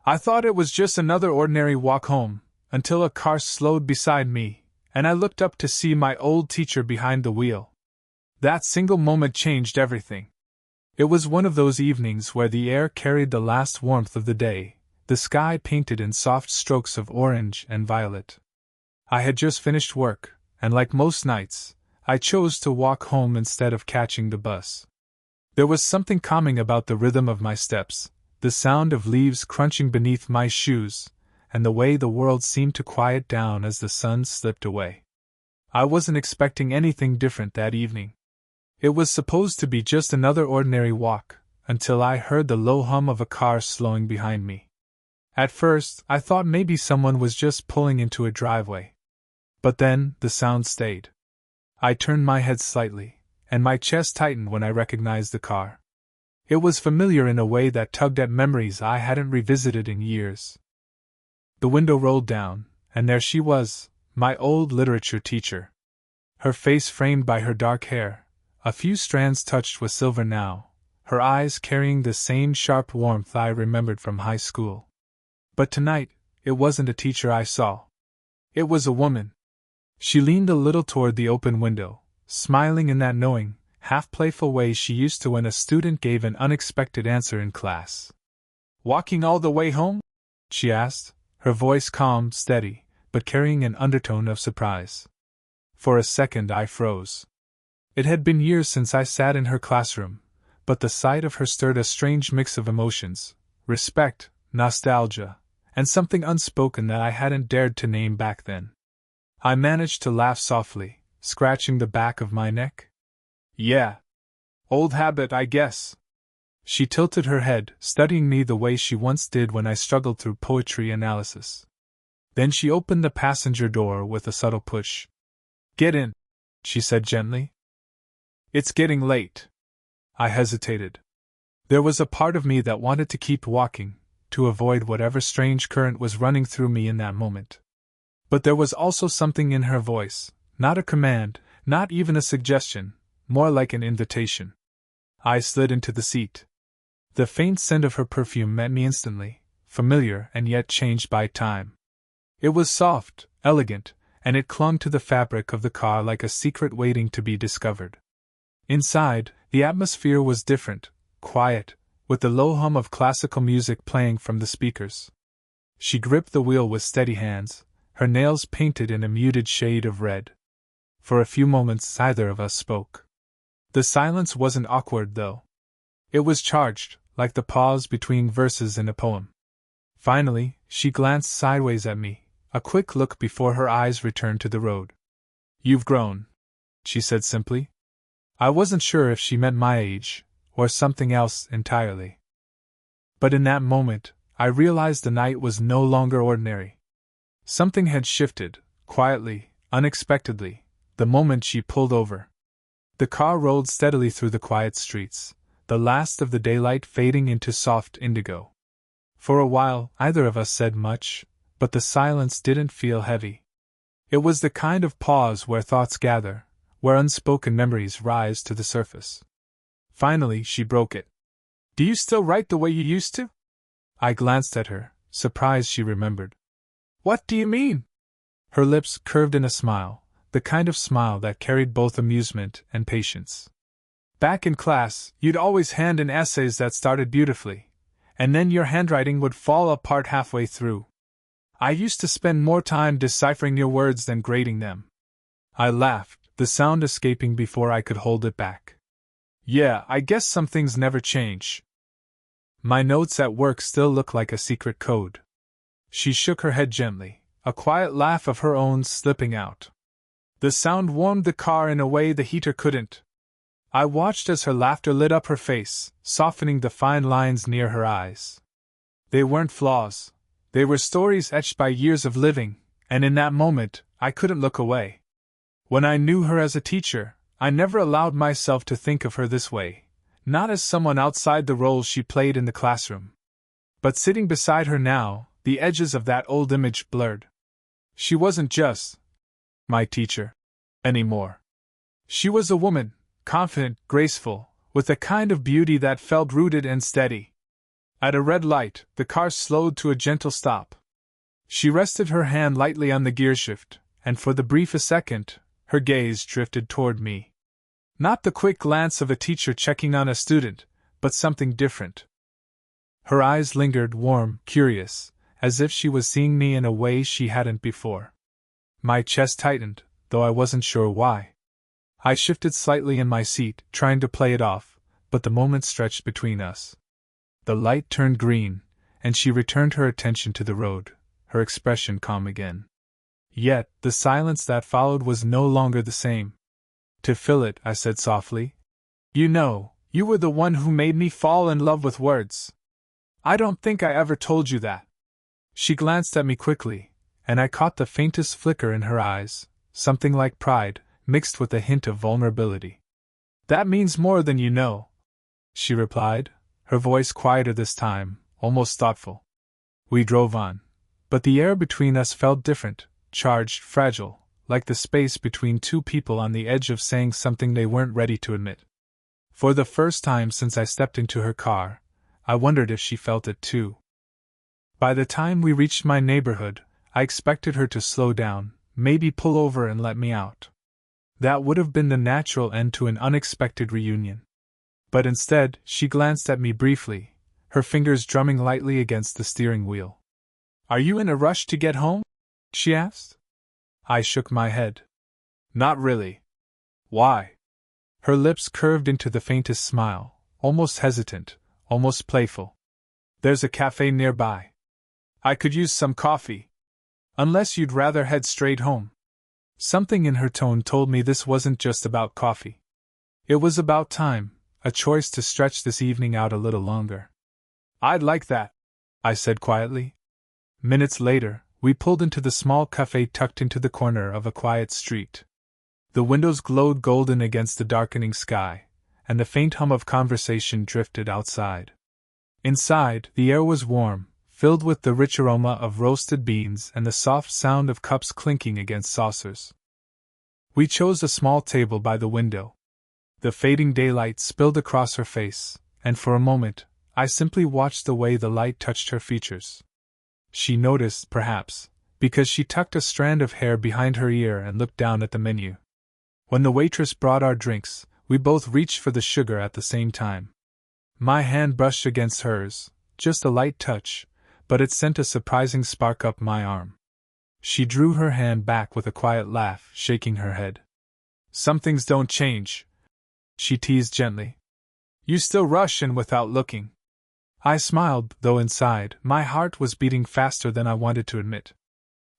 I thought it was just another ordinary walk home, until a car slowed beside me, and I looked up to see my old teacher behind the wheel. That single moment changed everything. It was one of those evenings where the air carried the last warmth of the day, the sky painted in soft strokes of orange and violet. I had just finished work, and like most nights, I chose to walk home instead of catching the bus. There was something calming about the rhythm of my steps, the sound of leaves crunching beneath my shoes, and the way the world seemed to quiet down as the sun slipped away. I wasn't expecting anything different that evening. It was supposed to be just another ordinary walk, until I heard the low hum of a car slowing behind me. At first, I thought maybe someone was just pulling into a driveway. But then, the sound stayed. I turned my head slightly, and my chest tightened when I recognized the car. It was familiar in a way that tugged at memories I hadn't revisited in years. The window rolled down, and there she was, my old literature teacher. Her face framed by her dark hair, a few strands touched with silver now, her eyes carrying the same sharp warmth I remembered from high school. But tonight, it wasn't a teacher I saw. It was a woman. She leaned a little toward the open window, smiling in that knowing, half-playful way she used to when a student gave an unexpected answer in class. "Walking all the way home?" she asked, her voice calm, steady, but carrying an undertone of surprise. For a second I froze. It had been years since I sat in her classroom, but the sight of her stirred a strange mix of emotions, respect, nostalgia, and something unspoken that I hadn't dared to name back then. I managed to laugh softly, scratching the back of my neck. "Yeah. Old habit, I guess." She tilted her head, studying me the way she once did when I struggled through poetry analysis. Then she opened the passenger door with a subtle push. "Get in," she said gently. "It's getting late." I hesitated. There was a part of me that wanted to keep walking, to avoid whatever strange current was running through me in that moment. But there was also something in her voice, not a command, not even a suggestion, more like an invitation. I slid into the seat. The faint scent of her perfume met me instantly, familiar and yet changed by time. It was soft, elegant, and it clung to the fabric of the car like a secret waiting to be discovered. Inside, the atmosphere was different, quiet, with the low hum of classical music playing from the speakers. She gripped the wheel with steady hands, her nails painted in a muted shade of red. For a few moments neither of us spoke. The silence wasn't awkward, though. It was charged, like the pause between verses in a poem. Finally, she glanced sideways at me, a quick look before her eyes returned to the road. "You've grown," she said simply. I wasn't sure if she meant my age, or something else entirely. But in that moment, I realized the night was no longer ordinary. Something had shifted, quietly, unexpectedly, the moment she pulled over. The car rolled steadily through the quiet streets, the last of the daylight fading into soft indigo. For a while, neither of us said much, but the silence didn't feel heavy. It was the kind of pause where thoughts gather, where unspoken memories rise to the surface. Finally, she broke it. "Do you still write the way you used to?" I glanced at her, surprised she remembered. "What do you mean?" Her lips curved in a smile, the kind of smile that carried both amusement and patience. "Back in class, you'd always hand in essays that started beautifully, and then your handwriting would fall apart halfway through. I used to spend more time deciphering your words than grading them." I laughed, the sound escaping before I could hold it back. "Yeah, I guess some things never change. My notes at work still look like a secret code." She shook her head gently, a quiet laugh of her own slipping out. The sound warmed the car in a way the heater couldn't. I watched as her laughter lit up her face, softening the fine lines near her eyes. They weren't flaws. They were stories etched by years of living, and in that moment, I couldn't look away. When I knew her as a teacher, I never allowed myself to think of her this way, not as someone outside the role she played in the classroom. But sitting beside her now, the edges of that old image blurred. She wasn't just my teacher anymore. She was a woman, confident, graceful, with a kind of beauty that felt rooted and steady. At a red light, the car slowed to a gentle stop. She rested her hand lightly on the gearshift, and for the briefest second, her gaze drifted toward me. Not the quick glance of a teacher checking on a student, but something different. Her eyes lingered, warm, curious, as if she was seeing me in a way she hadn't before. My chest tightened, though I wasn't sure why. I shifted slightly in my seat, trying to play it off, but the moment stretched between us. The light turned green, and she returned her attention to the road, her expression calm again. Yet, the silence that followed was no longer the same. To fill it, I said softly, "You know, you were the one who made me fall in love with words. I don't think I ever told you that." She glanced at me quickly, and I caught the faintest flicker in her eyes, something like pride, mixed with a hint of vulnerability. "That means more than you know," she replied, her voice quieter this time, almost thoughtful. We drove on, but the air between us felt different, charged, fragile, like the space between two people on the edge of saying something they weren't ready to admit. For the first time since I stepped into her car, I wondered if she felt it too. By the time we reached my neighborhood, I expected her to slow down, maybe pull over and let me out. That would have been the natural end to an unexpected reunion. But instead, she glanced at me briefly, her fingers drumming lightly against the steering wheel. "Are you in a rush to get home?" she asked. I shook my head. "Not really." "Why?" Her lips curved into the faintest smile, almost hesitant, almost playful. "There's a cafe nearby. I could use some coffee. Unless you'd rather head straight home." Something in her tone told me this wasn't just about coffee. It was about time, a choice to stretch this evening out a little longer. "I'd like that," I said quietly. Minutes later, we pulled into the small cafe tucked into the corner of a quiet street. The windows glowed golden against the darkening sky, and the faint hum of conversation drifted outside. Inside, the air was warm, filled with the rich aroma of roasted beans and the soft sound of cups clinking against saucers. We chose a small table by the window. The fading daylight spilled across her face, and for a moment, I simply watched the way the light touched her features. She noticed, perhaps, because she tucked a strand of hair behind her ear and looked down at the menu. When the waitress brought our drinks, we both reached for the sugar at the same time. My hand brushed against hers, just a light touch, but it sent a surprising spark up my arm. She drew her hand back with a quiet laugh, shaking her head. "Some things don't change," she teased gently. "You still rush in without looking." I smiled, though inside, my heart was beating faster than I wanted to admit.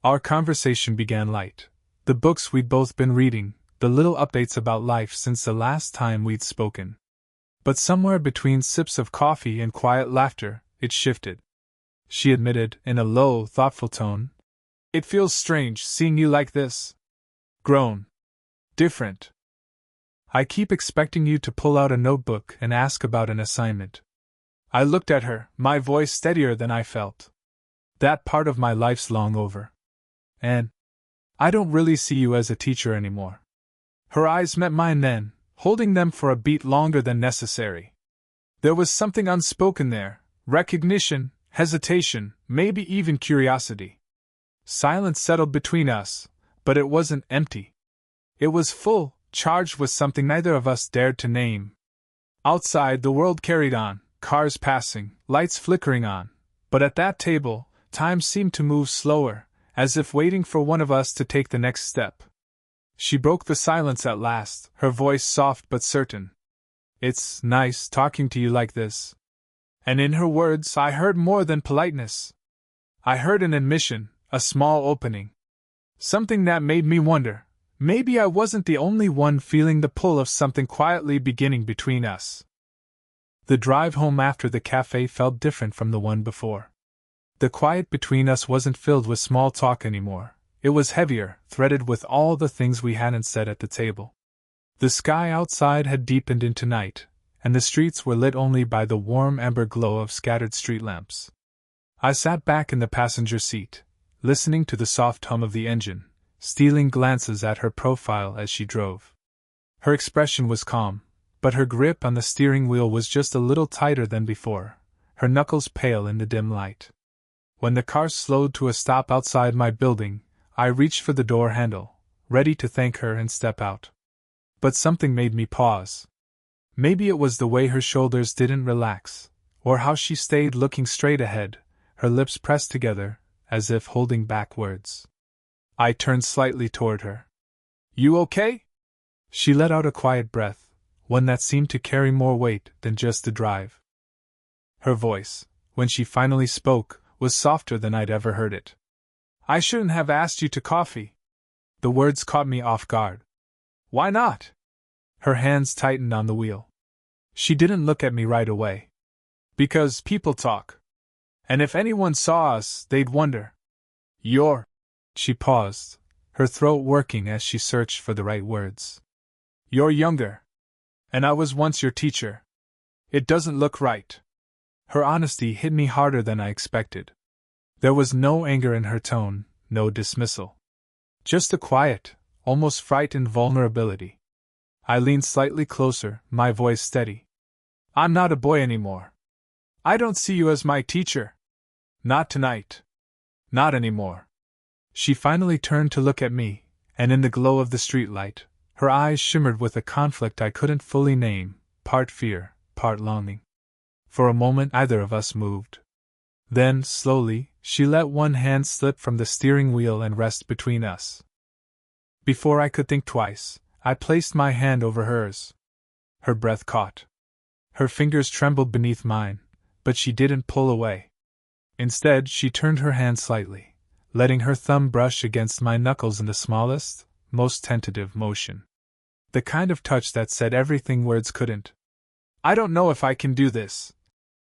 Our conversation began light. The books we'd both been reading, the little updates about life since the last time we'd spoken. But somewhere between sips of coffee and quiet laughter, it shifted. She admitted, in a low, thoughtful tone, "It feels strange seeing you like this. Grown. Different. I keep expecting you to pull out a notebook and ask about an assignment." I looked at her, my voice steadier than I felt. "That part of my life's long over. And I don't really see you as a teacher anymore." Her eyes met mine then, holding them for a beat longer than necessary. There was something unspoken there, recognition, hesitation, maybe even curiosity. Silence settled between us, but it wasn't empty. It was full, charged with something neither of us dared to name. Outside, the world carried on, cars passing, lights flickering on, but at that table, time seemed to move slower, as if waiting for one of us to take the next step. She broke the silence at last, her voice soft but certain. "It's nice talking to you like this." And in her words I heard more than politeness. I heard an admission, a small opening. Something that made me wonder, maybe I wasn't the only one feeling the pull of something quietly beginning between us. The drive home after the cafe felt different from the one before. The quiet between us wasn't filled with small talk anymore. It was heavier, threaded with all the things we hadn't said at the table. The sky outside had deepened into night, and the streets were lit only by the warm amber glow of scattered street lamps. I sat back in the passenger seat, listening to the soft hum of the engine, stealing glances at her profile as she drove. Her expression was calm, but her grip on the steering wheel was just a little tighter than before, her knuckles pale in the dim light. When the car slowed to a stop outside my building, I reached for the door handle, ready to thank her and step out. But something made me pause. Maybe it was the way her shoulders didn't relax, or how she stayed looking straight ahead, her lips pressed together, as if holding back words. I turned slightly toward her. "You okay?" She let out a quiet breath, one that seemed to carry more weight than just the drive. Her voice, when she finally spoke, was softer than I'd ever heard it. "I shouldn't have asked you to coffee." The words caught me off guard. "Why not?" Her hands tightened on the wheel. She didn't look at me right away. "Because people talk. And if anyone saw us, they'd wonder. You're—" She paused, her throat working as she searched for the right words. "You're younger. And I was once your teacher. It doesn't look right." Her honesty hit me harder than I expected. There was no anger in her tone, no dismissal. Just a quiet, almost frightened vulnerability. I leaned slightly closer, my voice steady. "I'm not a boy anymore. I don't see you as my teacher. Not tonight. Not anymore." She finally turned to look at me, and in the glow of the streetlight, her eyes shimmered with a conflict I couldn't fully name, part fear, part longing. For a moment neither of us moved. Then, slowly, she let one hand slip from the steering wheel and rest between us. Before I could think twice, I placed my hand over hers. Her breath caught. Her fingers trembled beneath mine, but she didn't pull away. Instead, she turned her hand slightly, letting her thumb brush against my knuckles in the smallest, most tentative motion. The kind of touch that said everything words couldn't. "I don't know if I can do this,"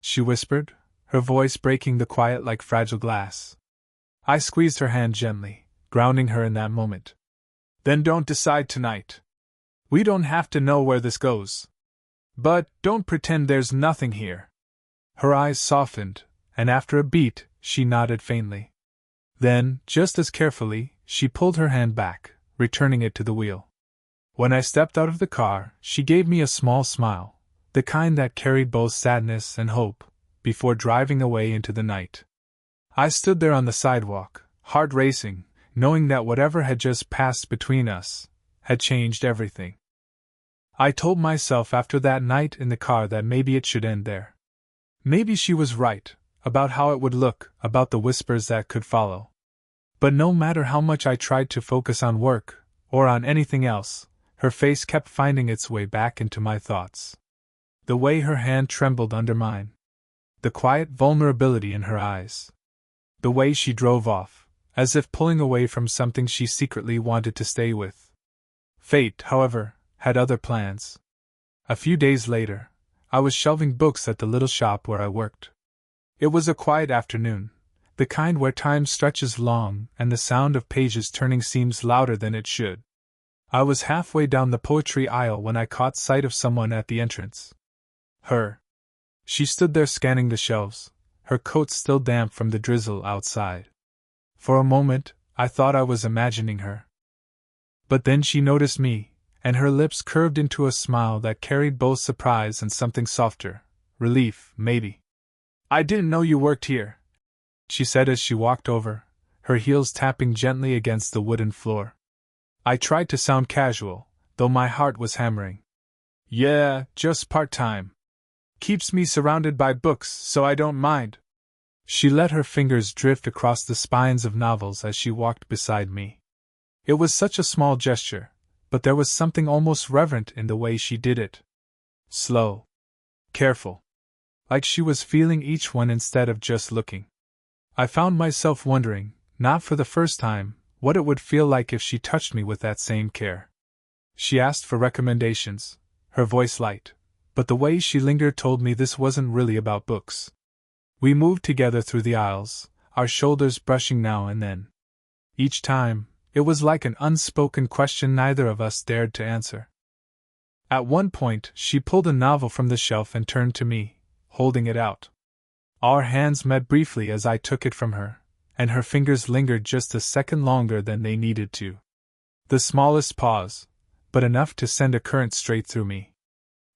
she whispered, her voice breaking the quiet like fragile glass. I squeezed her hand gently, grounding her in that moment. "Then don't decide tonight. We don't have to know where this goes. But don't pretend there's nothing here." Her eyes softened, and after a beat, she nodded faintly. Then, just as carefully, she pulled her hand back, returning it to the wheel. When I stepped out of the car, she gave me a small smile, the kind that carried both sadness and hope, before driving away into the night. I stood there on the sidewalk, heart racing, knowing that whatever had just passed between us had changed everything. I told myself after that night in the car that maybe it should end there. Maybe she was right, about how it would look, about the whispers that could follow. But no matter how much I tried to focus on work, or on anything else, her face kept finding its way back into my thoughts. The way her hand trembled under mine. The quiet vulnerability in her eyes. The way she drove off, as if pulling away from something she secretly wanted to stay with. Fate, however, had other plans. A few days later, I was shelving books at the little shop where I worked. It was a quiet afternoon, the kind where time stretches long and the sound of pages turning seems louder than it should. I was halfway down the poetry aisle when I caught sight of someone at the entrance. Her. She stood there scanning the shelves, her coat still damp from the drizzle outside. For a moment, I thought I was imagining her. But then she noticed me, and her lips curved into a smile that carried both surprise and something softer, relief, maybe. "I didn't know you worked here," she said as she walked over, her heels tapping gently against the wooden floor. I tried to sound casual, though my heart was hammering. "Yeah, just part-time. Keeps me surrounded by books, so I don't mind." She let her fingers drift across the spines of novels as she walked beside me. It was such a small gesture, but there was something almost reverent in the way she did it. Slow. Careful. Like she was feeling each one instead of just looking. I found myself wondering, not for the first time, what it would feel like if she touched me with that same care. She asked for recommendations, her voice light, but the way she lingered told me this wasn't really about books. We moved together through the aisles, our shoulders brushing now and then. Each time, it was like an unspoken question neither of us dared to answer. At one point, she pulled a novel from the shelf and turned to me, holding it out. Our hands met briefly as I took it from her, and her fingers lingered just a second longer than they needed to. The smallest pause, but enough to send a current straight through me.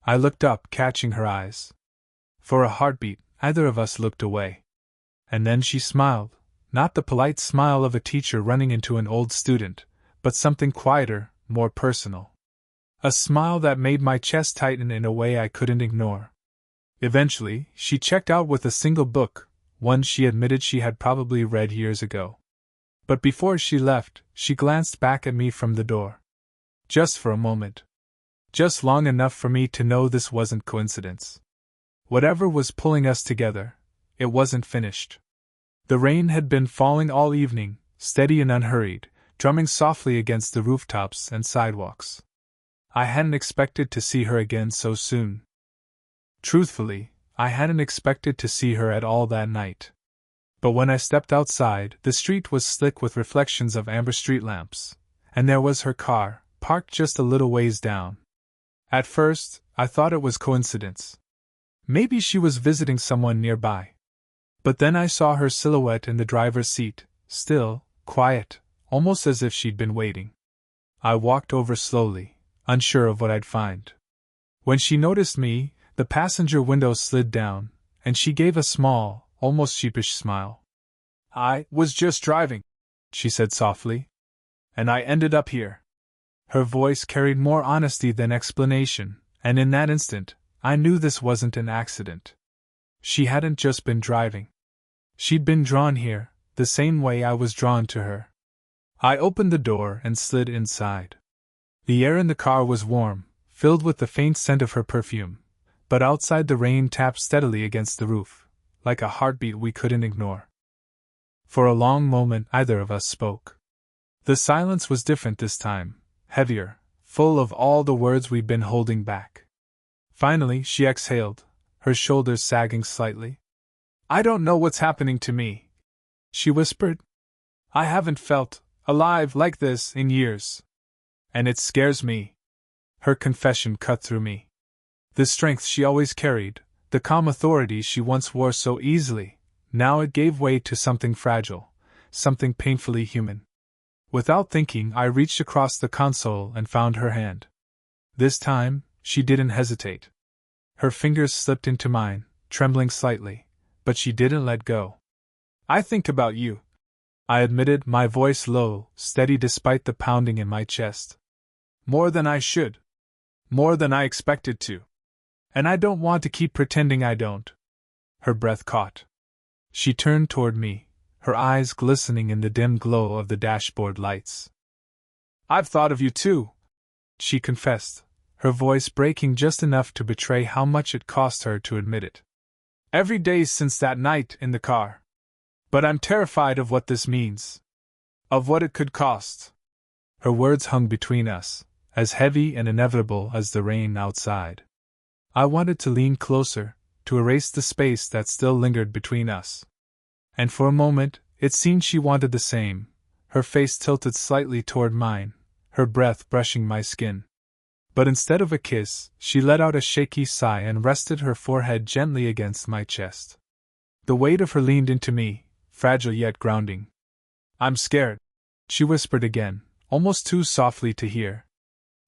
I looked up, catching her eyes. For a heartbeat, either of us looked away. And then she smiled, not the polite smile of a teacher running into an old student, but something quieter, more personal. A smile that made my chest tighten in a way I couldn't ignore. Eventually, she checked out with a single book, one she admitted she had probably read years ago. But before she left, she glanced back at me from the door. Just for a moment. Just long enough for me to know this wasn't coincidence. Whatever was pulling us together, it wasn't finished. The rain had been falling all evening, steady and unhurried, drumming softly against the rooftops and sidewalks. I hadn't expected to see her again so soon. Truthfully, I hadn't expected to see her at all that night. But when I stepped outside, the street was slick with reflections of amber street lamps, and there was her car, parked just a little ways down. At first, I thought it was coincidence. Maybe she was visiting someone nearby. But then I saw her silhouette in the driver's seat, still, quiet, almost as if she'd been waiting. I walked over slowly, unsure of what I'd find. When she noticed me, the passenger window slid down, and she gave a small, almost sheepish smile. "I was just driving," she said softly. "And I ended up here." Her voice carried more honesty than explanation, and in that instant, I knew this wasn't an accident. She hadn't just been driving. She'd been drawn here, the same way I was drawn to her. I opened the door and slid inside. The air in the car was warm, filled with the faint scent of her perfume, but outside the rain tapped steadily against the roof, like a heartbeat we couldn't ignore. For a long moment neither of us spoke. The silence was different this time, heavier, full of all the words we'd been holding back. Finally, she exhaled, her shoulders sagging slightly. "I don't know what's happening to me," she whispered. "I haven't felt alive like this in years. And it scares me." Her confession cut through me. The strength she always carried, the calm authority she once wore so easily, now it gave way to something fragile, something painfully human. Without thinking, I reached across the console and found her hand. This time, she didn't hesitate. Her fingers slipped into mine, trembling slightly, but she didn't let go. "I think about you," I admitted, my voice low, steady despite the pounding in my chest. "More than I should. More than I expected to. And I don't want to keep pretending I don't." Her breath caught. She turned toward me, her eyes glistening in the dim glow of the dashboard lights. "I've thought of you too," she confessed, her voice breaking just enough to betray how much it cost her to admit it. "Every day since that night in the car. But I'm terrified of what this means. Of what it could cost." Her words hung between us, as heavy and inevitable as the rain outside. I wanted to lean closer, to erase the space that still lingered between us. And for a moment, it seemed she wanted the same, her face tilted slightly toward mine, her breath brushing my skin. But instead of a kiss, she let out a shaky sigh and rested her forehead gently against my chest. The weight of her leaned into me, fragile yet grounding. "I'm scared," she whispered again, almost too softly to hear.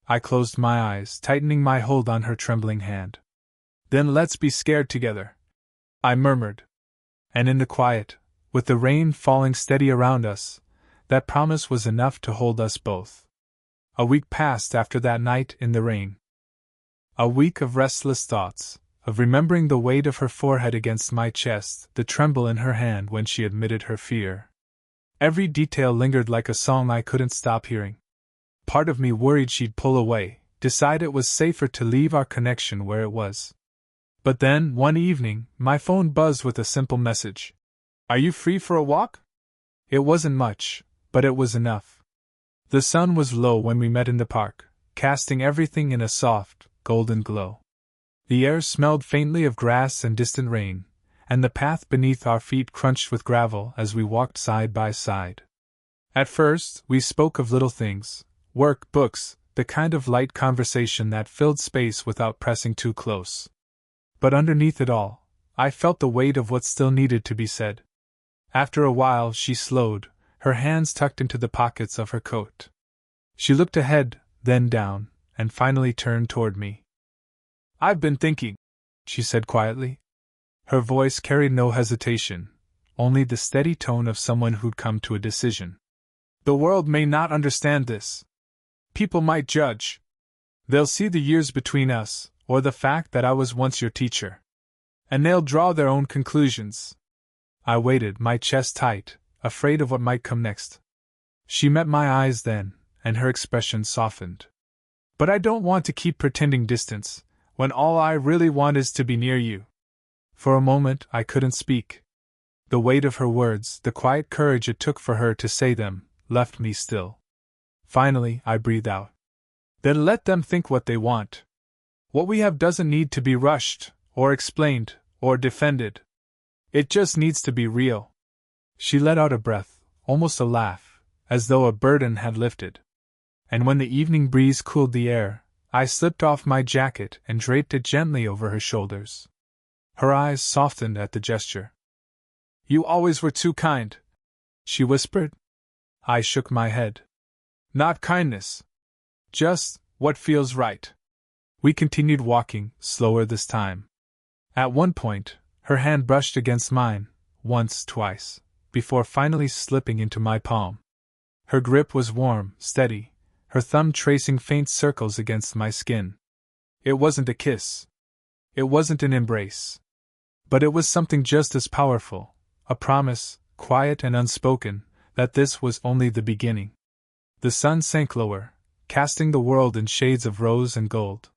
I closed my eyes, tightening my hold on her trembling hand. "Then let's be scared together," I murmured. And in the quiet, with the rain falling steady around us, that promise was enough to hold us both. A week passed after that night in the rain. A week of restless thoughts, of remembering the weight of her forehead against my chest, the tremble in her hand when she admitted her fear. Every detail lingered like a song I couldn't stop hearing. Part of me worried she'd pull away, decide it was safer to leave our connection where it was. But then, one evening, my phone buzzed with a simple message. "Are you free for a walk?" It wasn't much, but it was enough. The sun was low when we met in the park, casting everything in a soft, golden glow. The air smelled faintly of grass and distant rain, and the path beneath our feet crunched with gravel as we walked side by side. At first, we spoke of little things, work, books, the kind of light conversation that filled space without pressing too close. But underneath it all, I felt the weight of what still needed to be said. After a while, she slowed, her hands tucked into the pockets of her coat. She looked ahead, then down, and finally turned toward me. "I've been thinking," she said quietly. Her voice carried no hesitation, only the steady tone of someone who'd come to a decision. The world may not understand this. People might judge. They'll see the years between us, or the fact that I was once your teacher. And they'll draw their own conclusions. I waited, my chest tight, afraid of what might come next. She met my eyes then, and her expression softened. But I don't want to keep pretending distance, when all I really want is to be near you. For a moment I couldn't speak. The weight of her words, the quiet courage it took for her to say them, left me still. Finally, I breathed out. Then let them think what they want. What we have doesn't need to be rushed, or explained, or defended. It just needs to be real. She let out a breath, almost a laugh, as though a burden had lifted. And when the evening breeze cooled the air, I slipped off my jacket and draped it gently over her shoulders. Her eyes softened at the gesture. You always were too kind, she whispered. I shook my head. Not kindness. Just what feels right. We continued walking, slower this time. At one point, her hand brushed against mine, once, twice, before finally slipping into my palm. Her grip was warm, steady, her thumb tracing faint circles against my skin. It wasn't a kiss. It wasn't an embrace. But it was something just as powerful, a promise, quiet and unspoken, that this was only the beginning. The sun sank lower, casting the world in shades of rose and gold.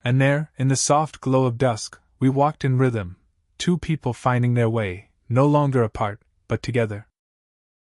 And there, in the soft glow of dusk, we walked in rhythm, two people finding their way, no longer apart, but together.